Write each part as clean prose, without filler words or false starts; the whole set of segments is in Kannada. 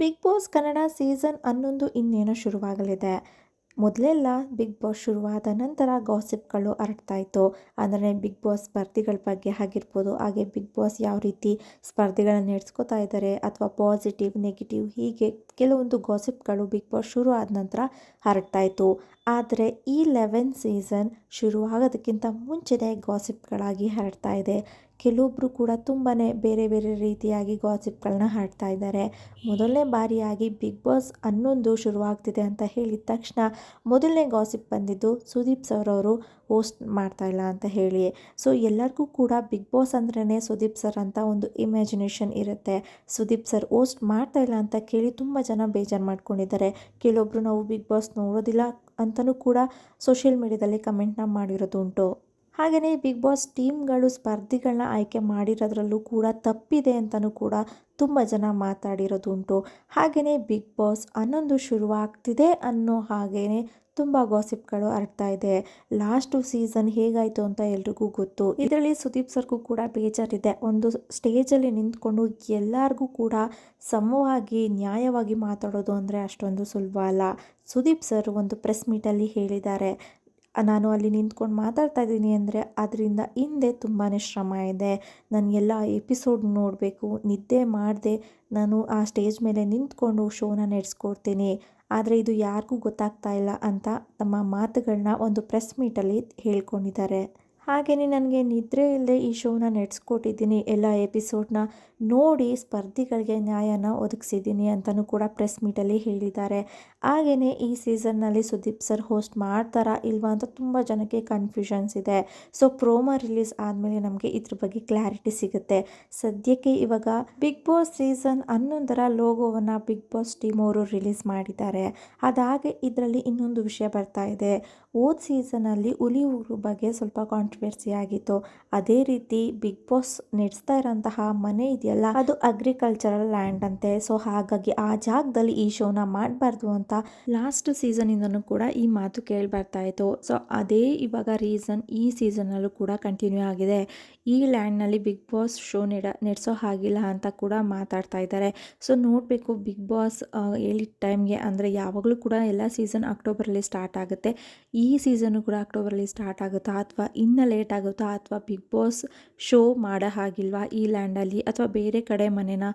ಬಿಗ್ ಬಾಸ್ ಕನ್ನಡ ಸೀಸನ್ 11 ಇನ್ನೇನೋ ಶುರುವಾಗಲಿದೆ. ಮೊದಲೆಲ್ಲ ಬಿಗ್ ಬಾಸ್ ಶುರುವಾದ ನಂತರ ಗಾಸಿಪ್ಗಳು ಹರಡ್ತಾ ಇತ್ತು. ಅಂದರೆ ಬಿಗ್ ಬಾಸ್ ಸ್ಪರ್ಧಿಗಳ ಬಗ್ಗೆ ಆಗಿರ್ಬೋದು, ಹಾಗೆ ಬಿಗ್ ಬಾಸ್ ಯಾವ ರೀತಿ ಸ್ಪರ್ಧೆಗಳನ್ನ ನಡೆಸ್ಕೊತಾ ಇದ್ದಾರೆ ಅಥವಾ ಪಾಸಿಟಿವ್, ನೆಗೆಟಿವ್ ಹೀಗೆ ಕೆಲವೊಂದು ಗಾಸಿಪ್ಗಳು ಬಿಗ್ ಬಾಸ್ ಶುರು ಆದ ನಂತರ ಹರಡ್ತಾ ಇತ್ತು. ಆದರೆ ಈ 11 ಸೀಸನ್ ಶುರುವಾಗೋದಕ್ಕಿಂತ ಮುಂಚೆನೇ ಗಾಸಿಪ್ಗಳಾಗಿ ಹರಡ್ತಾ ಇದೆ. ಕೆಲವೊಬ್ಬರು ಕೂಡ ತುಂಬಾ ಬೇರೆ ಬೇರೆ ರೀತಿಯಾಗಿ ಗಾಸಿಪ್ಗಳನ್ನ ಹರಡ್ತಾ ಇದ್ದಾರೆ. ಮೊದಲನೇ ಬಾರಿಯಾಗಿ ಬಿಗ್ ಬಾಸ್ 11 ಶುರುವಾಗ್ತಿದೆ ಅಂತ ಹೇಳಿದ ತಕ್ಷಣ ಮೊದಲನೇ ಗಾಸಿಪ್ ಬಂದಿದ್ದು ಸುದೀಪ್ ಸರ್ ಅವರು ಹೋಸ್ಟ್ ಮಾಡ್ತಾ ಇಲ್ಲ ಅಂತ ಹೇಳಿ. ಸೊ ಎಲ್ಲರಿಗೂ ಕೂಡ ಬಿಗ್ ಬಾಸ್ ಅಂದ್ರೇ ಸುದೀಪ್ ಸರ್ ಅಂತ ಒಂದು ಇಮ್ಯಾಜಿನೇಷನ್ ಇರುತ್ತೆ. ಸುದೀಪ್ ಸರ್ ಹೋಸ್ಟ್ ಮಾಡ್ತಾ ಇಲ್ಲ ಅಂತ ಕೇಳಿ ತುಂಬ ಜನ ಬೇಜಾರು ಮಾಡ್ಕೊಂಡಿದ್ದಾರೆ. ಕೆಲವೊಬ್ರು ನಾವು ಬಿಗ್ ಬಾಸ್ ನೋಡೋದಿಲ್ಲ ಅಂತಲೂ ಕೂಡ ಸೋಷಿಯಲ್ ಮೀಡಿಯಾದಲ್ಲಿ ಕಮೆಂಟ್ನ ಮಾಡಿರೋದುಂಟು. ಹಾಗೆಯೇ ಬಿಗ್ ಬಾಸ್ ಟೀಮ್ಗಳು ಸ್ಪರ್ಧಿಗಳನ್ನ ಆಯ್ಕೆ ಮಾಡಿರೋದ್ರಲ್ಲೂ ಕೂಡ ತಪ್ಪಿದೆ ಅಂತಲೂ ಕೂಡ ತುಂಬ ಜನ ಮಾತಾಡಿರೋದುಂಟು. ಹಾಗೆಯೇ ಬಿಗ್ ಬಾಸ್ 11 ಶುರುವಾಗ್ತಿದೆ ಅನ್ನೋ ಹಾಗೆಯೇ ತುಂಬ ಗಾಸಿಪ್ಗಳು ಹರಡ್ತಾ ಇದೆ. ಲಾಸ್ಟು ಸೀಸನ್ ಹೇಗಾಯಿತು ಅಂತ ಎಲ್ರಿಗೂ ಗೊತ್ತು. ಇದರಲ್ಲಿ ಸುದೀಪ್ ಸರ್ಗೂ ಕೂಡ ಬೇಜಾರಿದೆ. ಒಂದು ಸ್ಟೇಜಲ್ಲಿ ನಿಂತ್ಕೊಂಡು ಎಲ್ಲರಿಗೂ ಕೂಡ ಸಮವಾಗಿ ನ್ಯಾಯವಾಗಿ ಮಾತಾಡೋದು ಅಂದರೆ ಅಷ್ಟೊಂದು ಸುಲಭ ಅಲ್ಲ. ಸುದೀಪ್ ಸರ್ ಒಂದು ಪ್ರೆಸ್ ಮೀಟಲ್ಲಿ ಹೇಳಿದ್ದಾರೆ, ನಾನು ಅಲ್ಲಿ ನಿಂತ್ಕೊಂಡು ಮಾತಾಡ್ತಾ ಇದ್ದೀನಿ ಅಂದರೆ ಅದರಿಂದ ಹಿಂದೆ ತುಂಬಾ ಶ್ರಮ ಇದೆ. ನಾನು ಎಲ್ಲ ಎಪಿಸೋಡ್ ನೋಡಬೇಕು, ನಿದ್ದೆ ಮಾಡದೆ ನಾನು ಆ ಸ್ಟೇಜ್ ಮೇಲೆ ನಿಂತ್ಕೊಂಡು ಶೋನ ನಡೆಸ್ಕೊಡ್ತೀನಿ. ಆದರೆ ಇದು ಯಾರಿಗೂ ಗೊತ್ತಾಗ್ತಾ ಇಲ್ಲ ಅಂತ ತಮ್ಮ ಮಾತುಗಳನ್ನ ಒಂದು ಪ್ರೆಸ್ ಮೀಟಲ್ಲಿ ಹೇಳ್ಕೊಂಡಿದ್ದಾರೆ. ಹಾಗೆಯೇ ನನಗೆ ನಿದ್ರೆ ಇಲ್ಲದೆ ಈ ಶೋನ ನಡೆಸ್ಕೊಟ್ಟಿದ್ದೀನಿ, ಎಲ್ಲ ಎಪಿಸೋಡ್ನ ನೋಡಿ ಸ್ಪರ್ಧಿಗಳಿಗೆ ನ್ಯಾಯನ ಒದಗಿಸಿದ್ದೀನಿ ಅಂತಲೂ ಕೂಡ ಪ್ರೆಸ್ ಮೀಟಲ್ಲಿ ಹೇಳಿದ್ದಾರೆ. ಹಾಗೆಯೇ ಈ ಸೀಸನ್ನಲ್ಲಿ ಸುದೀಪ್ ಸರ್ ಹೋಸ್ಟ್ ಮಾಡ್ತಾರಾ ಇಲ್ವಾ ಅಂತ ತುಂಬ ಜನಕ್ಕೆ ಕನ್ಫ್ಯೂಷನ್ಸ್ ಇದೆ. ಸೊ ಪ್ರೋಮೋ ರಿಲೀಸ್ ಆದಮೇಲೆ ನಮಗೆ ಇದ್ರ ಬಗ್ಗೆ ಕ್ಲಾರಿಟಿ ಸಿಗುತ್ತೆ. ಸದ್ಯಕ್ಕೆ ಇವಾಗ ಬಿಗ್ ಬಾಸ್ ಸೀಸನ್ 11 ಲೋಗೋವನ್ನು ಬಿಗ್ ಬಾಸ್ ಟೀಮ್ ಅವರು ರಿಲೀಸ್ ಮಾಡಿದ್ದಾರೆ. ಅದಾಗೆ ಇದರಲ್ಲಿ ಇನ್ನೊಂದು ವಿಷಯ ಬರ್ತಾ ಇದೆ. ಹೋದ ಸೀಸನಲ್ಲಿ ಹುಲಿ ಊರು ಬಗ್ಗೆ ಸ್ವಲ್ಪ ಕಾಂಟ್ರವರ್ಸಿ ಆಗಿತ್ತು. ಅದೇ ರೀತಿ ಬಿಗ್ ಬಾಸ್ ನಡೆಸ್ತಾ ಇರೋಂತಹ ಮನೆ ಇದೆಯಲ್ಲ, ಅದು ಅಗ್ರಿಕಲ್ಚರಲ್ ಲ್ಯಾಂಡ್ ಅಂತೆ. ಸೊ ಹಾಗಾಗಿ ಆ ಜಾಗದಲ್ಲಿ ಈ ಶೋನ ಮಾಡಬಾರ್ದು ಅಂತ ಲಾಸ್ಟ್ ಸೀಸನಿಂದನೂ ಕೂಡ ಈ ಮಾತು ಕೇಳಿ ಬರ್ತಾ ಇತ್ತು. ಸೊ ಅದೇ ಇವಾಗ ರೀಸನ್ ಈ ಸೀಸನಲ್ಲೂ ಕೂಡ ಕಂಟಿನ್ಯೂ ಆಗಿದೆ. ಈ ಲ್ಯಾಂಡ್ನಲ್ಲಿ ಬಿಗ್ ಬಾಸ್ ಶೋ ನಡೆಸೋ ಹಾಗಿಲ್ಲ ಅಂತ ಕೂಡ ಮಾತಾಡ್ತಾ ಇದ್ದಾರೆ. ಸೊ ನೋಡಬೇಕು ಬಿಗ್ ಬಾಸ್ ಹೇಳಿದ ಟೈಮ್ಗೆ, ಅಂದರೆ ಯಾವಾಗಲೂ ಕೂಡ ಎಲ್ಲ ಸೀಸನ್ ಅಕ್ಟೋಬರಲ್ಲಿ ಸ್ಟಾರ್ಟ್ ಆಗುತ್ತೆ. ಈ ಸೀಸನ್ನು ಕೂಡ ಅಕ್ಟೋಬರಲ್ಲಿ ಸ್ಟಾರ್ಟ್ ಆಗುತ್ತಾ ಅಥವಾ ಇನ್ನೂ ಲೇಟ್ ಆಗುತ್ತಾ ಅಥವಾ ಬಿಗ್ ಬಾಸ್ ಶೋ ಮಾಡೋ ಹಾಗಿಲ್ವಾ ಈ ಲ್ಯಾಂಡಲ್ಲಿ ಅಥವಾ ಬೇರೆ ಕಡೆ ಮನೆನ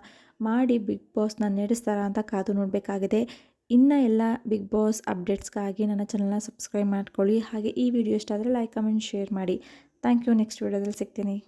ಮಾಡಿ ಬಿಗ್ ಬಾಸ್ನ ನಡೆಸ್ತಾರಾ ಅಂತ ಕಾದು ನೋಡಬೇಕಾಗಿದೆ. ಇನ್ನು ಎಲ್ಲ ಬಿಗ್ ಬಾಸ್ ಅಪ್ಡೇಟ್ಸ್ಗಾಗಿ ನನ್ನ ಚಾನಲ್ನ ಸಬ್ಸ್ಕ್ರೈಬ್ ಮಾಡ್ಕೊಳ್ಳಿ. ಹಾಗೆ ಈ ವಿಡಿಯೋ ಇಷ್ಟ ಆದರೆ ಲೈಕ್, ಕಮೆಂಟ್, ಶೇರ್ ಮಾಡಿ. Thank you. ನೆಕ್ಸ್ಟ್ ವಿಡಿಯೋದಲ್ಲಿ ಸಿಗ್ತೀನಿ.